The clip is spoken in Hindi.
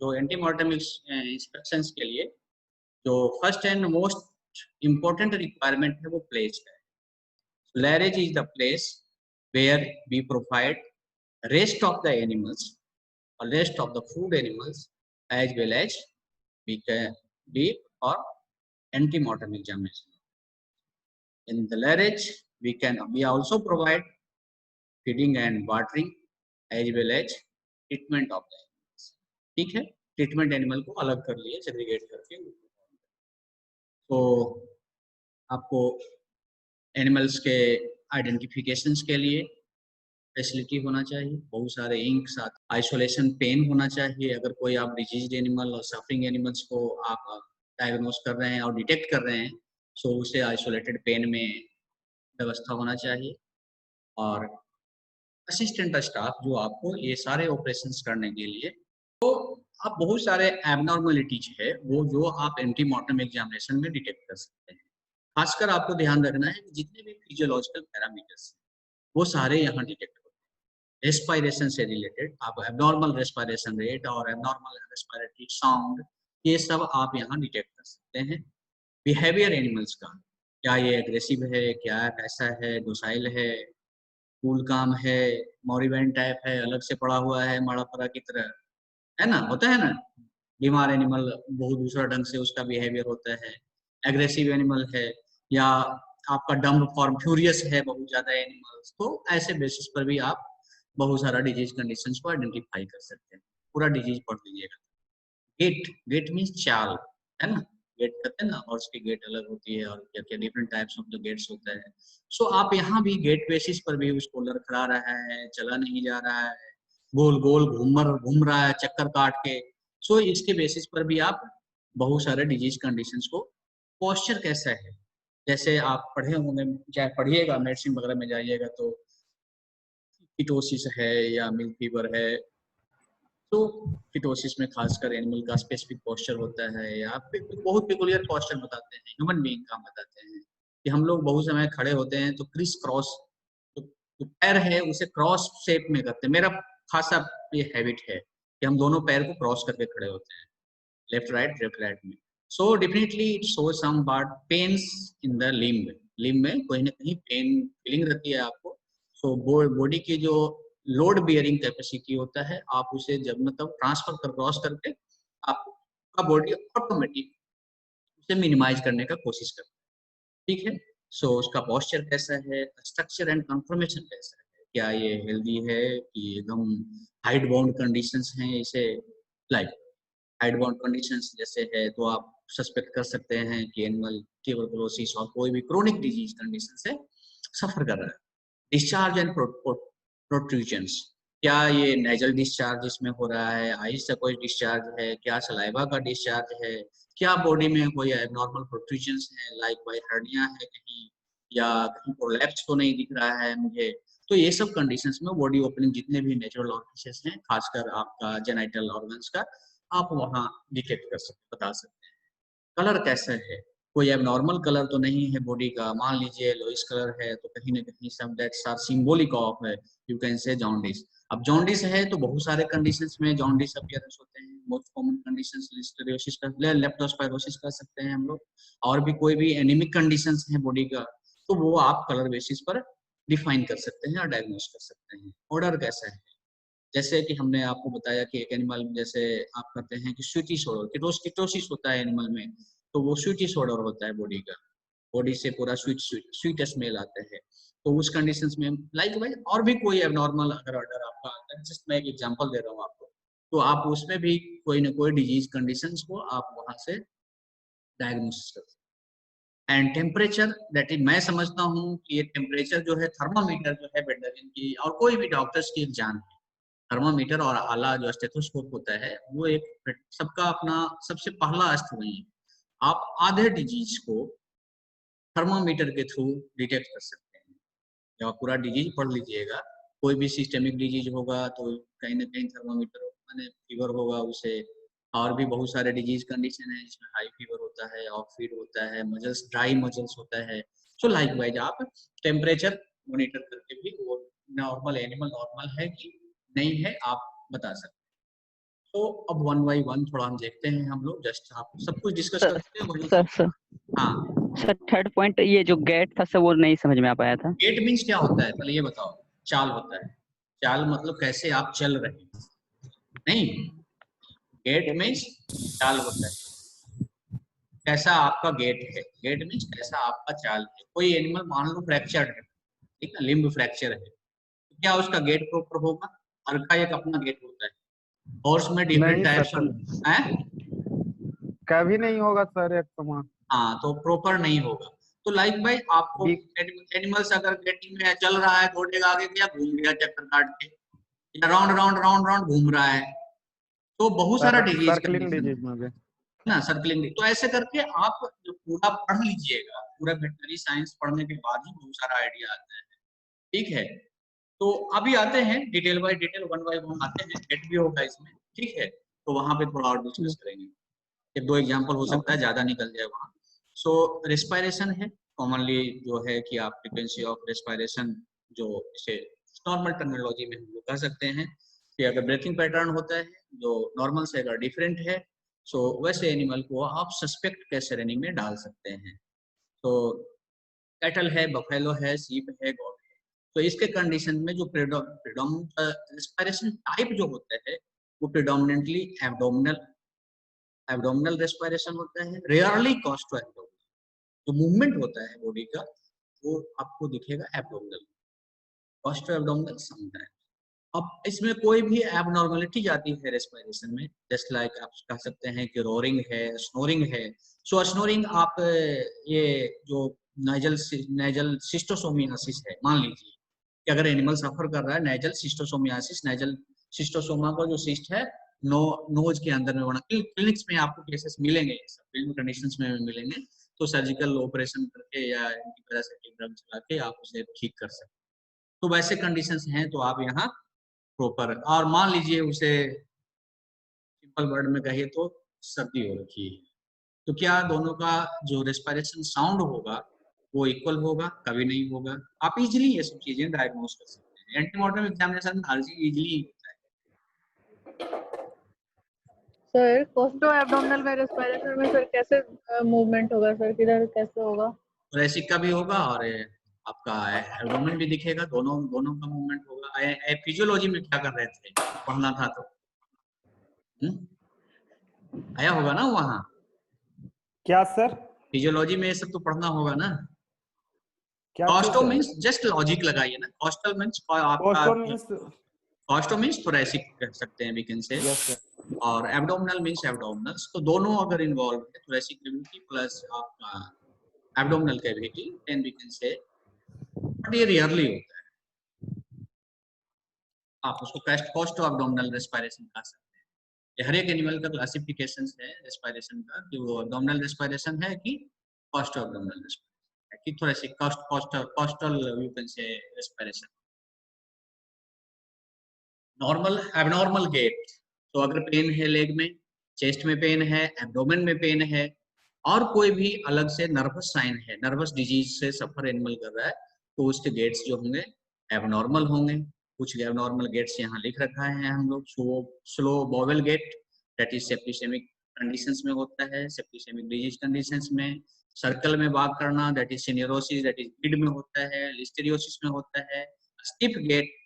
जो एंटीमॉर्टम इंस्पेक्शंस के लिए जो first and most important requirement है वो प्लेस है। Lairage is the place where we provide rest of the animals or rest of the food animals as well as we can be for anti-mortem examination. In the lairage, we also provide feeding and watering as well as treatment of the animals. ठीक है, ट्रीटमेंट एनिमल को अलग कर लिए, सेग्रीगेट करके। तो आपको एनिमल्स के आइडेंटिफिकेशंस के लिए फैसिलिटी होना चाहिए, बहुत सारे इंक साथ आइसोलेशन पेन होना चाहिए। अगर कोई आप डिजीज एनिमल और सफरिंग एनिमल्स को आप डायग्नोस कर रहे हैं और डिटेक्ट कर रहे हैं, सो उसे आइसोलेटेड पेन में व्यवस्था होना चाहिए। और असिस्टेंट स्टाफ जो आपको ये सारे ऑपरेशंस करने के लिए, तो आप बहुत सारे एबनॉर्मलिटीज है वो जो आप एंटीमॉर्टम एग्जामिनेशन में डिटेक्ट कर सकते हैं। खासकर आपको ध्यान रखना है कि जितने भी फिजियोलॉजिकल पैरामीटर्स वो सारे यहाँ डिटेक्ट होते हैं। रेस्पायरेशन से रिलेटेड आप एबनॉर्मल रेस्पायरेशन रेट और एबनॉर्मल रेस्पायरेटरी साउंड, ये सब आप यहाँ डिटेक्ट कर सकते हैं। बिहेवियर एनिमल्स का, क्या ये एग्रेसिव है, क्या कैसा है, डोसाइल है, कूल काम है, मॉरिबेंड टाइप है, अलग से पड़ा हुआ है माड़ापरा की तरह, है ना, होता है ना। बीमार एनिमल बहुत दूसरा ढंग से उसका बिहेवियर होता है। एग्रेसिव एनिमल है या आपका डम्ब फॉर्म फ्यूरियस है बहुत ज्यादा एनिमल्स, तो ऐसे बेसिस पर भी आप बहुत सारा डिजीज कंडीशंस को आइडेंटिफाई कर सकते हैं। पूरा डिजीज पढ़ लीजिएगा। गेट, गेट मीन्स चाल, है ना, गेट कहते हैं ना, और उसकी गेट अलग होती है और क्या क्या different types of the gates होता है। सो आप यहाँ भी गेट बेसिस पर भी उसको लड़खड़ा रहा है, चला नहीं जा रहा है, गोल गोल घूम रहा है चक्कर काट के, सो इसके बेसिस पर भी आप बहुत सारे डिजीज कंडीशंस को, पोस्चर कैसा है, जैसे आप पढ़े होंगे, चाहे पढ़िएगा मेडिसिन वगैरह में जाइएगा तो कीटोसिस है या मिल्क फीवर है, तो कीटोसिस में खासकर एनिमल का स्पेसिफिक पोस्चर होता है या बहुत पेकुलियर पोस्चर बताते हैं, ह्यूमन बीइंग का बताते हैं कि हम लोग बहुत समय खड़े होते हैं तो क्रिस क्रॉस, तो पैर है उसे क्रॉस शेप में करते हैं। मेरा खासा ये हैबिट है कि हम दोनों पैर को क्रॉस करके खड़े होते हैं, लेफ्ट राइट में। So definitely it show some but pains in the limb, limb में कहीं ना कहीं पेन फीलिंग रहती है आपको। सो बॉडी की जो लोड बियरिंग कैपेसिटी होता है, आप उसे जब मतलब ट्रांसफर कर क्रॉस करके आपका बॉडी ऑटोमेटिक उसे मिनिमाइज करने का कोशिश करता है। ठीक है, सो उसका पोस्चर कैसा है, स्ट्रक्चर एंड कंफर्मेशन कैसा है, क्या ये हेल्दी है कि एकदम हाइट बाउंड कंडीशंस हैं, इसे लाइक हाइट बाउंड कंडीशंस जैसे है तो आप सस्पेक्ट कर सकते हैं कि एनिमल ट्यूबरकुलोसिस और कोई भी क्रोनिक डिजीज कंडीशन से सफर कर रहा है। डिस्चार्ज एंड प्रोट्रूजन्स, क्या ये नेजल डिस्चार्ज इसमें हो रहा है, आइस से कोई डिस्चार्ज है, क्या सलाइवा का डिस्चार्ज है, क्या बॉडी में कोई एबनॉर्मल प्रोट्रूजन्स है, लाइक कोई हर्निया है कहीं, या कहीं प्रोलैप्स तो नहीं दिख रहा है मुझे। तो ये सब कंडीशंस में बॉडी ओपनिंग जितने भी नेचुरल ऑर्गन्स हैं, खासकर आपका जेनाइटल ऑर्गन्स का, आप वहाँ डिटेक्ट कर सकते, बता सकते हैं। कलर कैसा है, कोई एबनॉर्मल कलर तो नहीं है बॉडी का, मान लीजिए लोइस कलर है तो कहीं ना कहीं सब दैट्स आर सिंबॉलिक ऑफ है, यू कैन से जॉन्डिस। अब जॉन्डिस है तो बहुत सारे कंडीशंस में जॉन्डिस अपीयरेंस होते हैं। मोस्ट कॉमन कंडीशंस लिस्टेरियोसिस का, लेप्टोस्पायरोसिस कर सकते हैं हम लोग, और भी कोई भी एनीमिक कंडीशंस हैं बॉडी का, तो वो आप कलर बेसिस पर डिफाइन कर सकते हैं और डायग्नोस कर सकते हैं। ऑर्डर कैसा है, जैसे कि हमने आपको बताया कि एक एनिमल जैसे आप करते हैं कि स्वीटिश ऑर्डर, कीटोसिस होता है एनिमल में, तो वो स्वीटिश ऑर्डर होता है बॉडी का, बॉडी से पूरा स्वीट स्मेल आता है। तो उस कंडीशंस में लाइक वाइज और भी कोई एबनॉर्मल अगर ऑर्डर आपका आता है, जस्ट मैं एक एग्जांपल दे रहा हूँ आपको, तो आप उसमें भी कोई ना कोई डिजीज कंडीशंस को आप वहां से डायग्नोसिस कर सकते हैं। एंड टेम्परेचर, दैट इज, मैं समझता हूँ कि ये टेम्परेचर जो है, थर्मामीटर जो है वेटरनरी की और कोई भी डॉक्टर्स की एक जान है। थर्मामीटर और आला जो स्टेथोस्कोप होता है वो एक सबका अपना सबसे पहला अस्त्र वही है। आप आधे डिजीज को थर्मामीटर के थ्रू डिटेक्ट कर सकते हैं। जब आप पूरा डिजीज पढ़ लीजिएगा, कोई भी सिस्टेमिक डिजीज होगा तो कहीं ना कहीं थर्मामीटर माने फीवर होगा उसे, और भी बहुत सारे डिजीज कंडीशन है जिसमें हाई फीवर होता है, ऑफ फीड होता है, मजल्स, ड्राई मजल्स होता है। सो लाइक वाइज आप टेम्परेचर मॉनिटर करके भी वो नॉर्मल एनिमल नॉर्मल है कि नहीं है आप बता सकते हैं। तो अब वन बाई वन थोड़ा हम देखते हैं, हम लोग जस्ट आप सब कुछ डिस्कस करते हैं वहीं से। सर हाँ सर थर्ड पॉइंट ये जो गेट था सर वो नहीं समझ में आ पाया था। गेट मीन्स क्या होता है पहले ये बताओ। चाल होता है, चाल मतलब कैसे आप चल रहे हैं, नहीं गेट मीन्स चाल होता है, कैसा आपका गेट है, गेट मीन्स कैसा आपका चाल है। कोई एनिमल मान लो फ्रैक्चर्ड है, ठीक है, लिम्ब फ्रैक्चर है, तो क्या उसका गेट प्रॉपर होगा? हर का एक अपना गेट होता है, हॉर्स में डिफरेंट नहीं सर, टाइप्स है। कभी नहीं होगा सर एक समान। हाँ तो प्रॉपर नहीं होगा। तो लाइक भाई आपको एनिमल्स अगर गेटिंग में चल रहा है, दौड़ेगा आगे गया, घूम गया चक्कर काट के, या राउंड राउंड राउंड राउंड घूम रहा है, तो बहुत सारा डिजीज सर्कलिंग कंडीशन डिजीज में भी। ना, सर्कलिंग। तो ऐसे करके आप जो पूरा पढ़ लीजिएगा, पूरा वेटनरी साइंस पढ़ने के बाद ही बहुत सारा आइडिया आता है, ठीक है। तो अभी आते हैं detail by detail, one by one आते हैं, गेट भी होगा इसमें, ठीक है। तो वहां पे थोड़ा और डिस्कस करेंगे, एक दो एग्जांपल हो सकता है, ज्यादा निकल जाए वहां। सो रेस्पिरेशन है कॉमनली जो है कि आप फ्रीक्वेंसी ऑफ रेस्पिरेशन, जो इसे नॉर्मल टर्मिनोलॉजी में हम लोग कह सकते हैं कि अगर ब्रीथिंग पैटर्न होता है जो नॉर्मल से अगर डिफरेंट है, सो वैसे एनिमल को आप सस्पेक्ट कैसे रनिंग में डाल सकते हैं। तो कैटल है, बफेलो है, सीप है, गॉट है। तो इसके कंडीशन में जो रेस्पिरेशन टाइप जो होता है वो प्रिडोमिनेंटली एब्डोमिनल रेस्पिरेशन होता है, रेयरली कॉस्टो एब्डोमिनल। जो मूवमेंट होता है बॉडी का वो आपको दिखेगा एब्डोमिनल, कॉस्टो एब्डोमिनल समटाइम। अब इसमें कोई भी एबनॉर्मलिटी जाती है रेस्पिरेशन में, जस्ट लाइक आप कह सकते हैं कि रोरिंग है, स्नोरिंग है। सो स्नोरिंग आप ये जो नाइजल सिस्टोसोमियासिस है, मान लीजिए कि अगर एनिमल सफर कर रहा है नाइजल सिस्टोसोमियासिस, नाइजल सिस्टोसोमा का जो सिस्ट है नोज के अंदर में बना, क्लिनिक्स में आपको केसेस मिलेंगे, फिल्म कंडीशंस में मिलेंगे, तो सर्जिकल ऑपरेशन करके या इनकी वजह से ड्रग चला के आप उसे ठीक कर सकते हैं। तो वैसे कंडीशंस हैं तो आप यहाँ प्रॉपर, और मान लीजिए उसे सिंपल वर्ड में कहिए तो सर्दी हो रखी है, तो क्या दोनों का जो रेस्पिरेशन साउंड होगा वो इक्वल होगा? कभी नहीं होगा। आप इजीली ये सब चीजें डायग्नोस कर सकते हैं, एंटीमॉर्टम एग्जामिनेशन में हर चीज इजीली होता है। सर कोस्टो एब्डोमिनल में रेस्पिरेशन में सर कैसे मूवमेंट होगा सर, किधर कैसे होगा? थोरेसिक का भी होगा और आपका एब्डोमेन भी दिखेगा, दोनों दोनों का मूवमेंट होगा। फिजियोलॉजी में क्या कर रहे थे, पढ़ना था तो आया होगा ना वहाँ, क्या सर? फिजियोलॉजी में ये सब तो पढ़ना होगा ना। क्या कॉस्टो मीन्स जस्ट लॉजिक लगाइए ना, कॉस्टल मीन्स आपका, कॉस्टो मीन्स थोरेसिक कह सकते हैं वी कैन से, और एब्डोमिनल मीन्स एब्डोमिनल्स। तो दोनों अगर इन्वॉल्व है, थोरेसिक कैविटी प्लस आपका abdominal cavity, then we can say, but ये रियरली होता है। आप उसको कॉस्टो एब्डोमिनल रेस्पिरेशन कह सकते हैं। ये हर एक एनिमल का क्लासिफिकेशन है रेस्पिरेशन का, कि वो एब्डोमिनल रेस्पिरेशन है कि कॉस्टो एब्डोमिनल रेस्पिरेशन है, कि thoracic costal you can say respiration. Normal abnormal gait, तो अगर पेन है लेग में, चेस्ट में पेन है, एब्डोमेन में पेन है, और कोई भी अलग से नर्वस साइन है, नर्वस डिजीज से सफर एनिमल कर रहा है, तो उसके गेट्स जो होंगे एबनॉर्मल होंगे। कुछ एबनॉर्मल गेट्स यहाँ लिख रखा है हम लोग। Slow bowel gate that is septicaemic conditions में होता है, सेप्टिसेमिक डिजीज कंडीशंस में। सर्कल में बात करना that is cirrhosis, that is bleed में होता है, लिस्टेरियोसिस में होता है। Stiff gate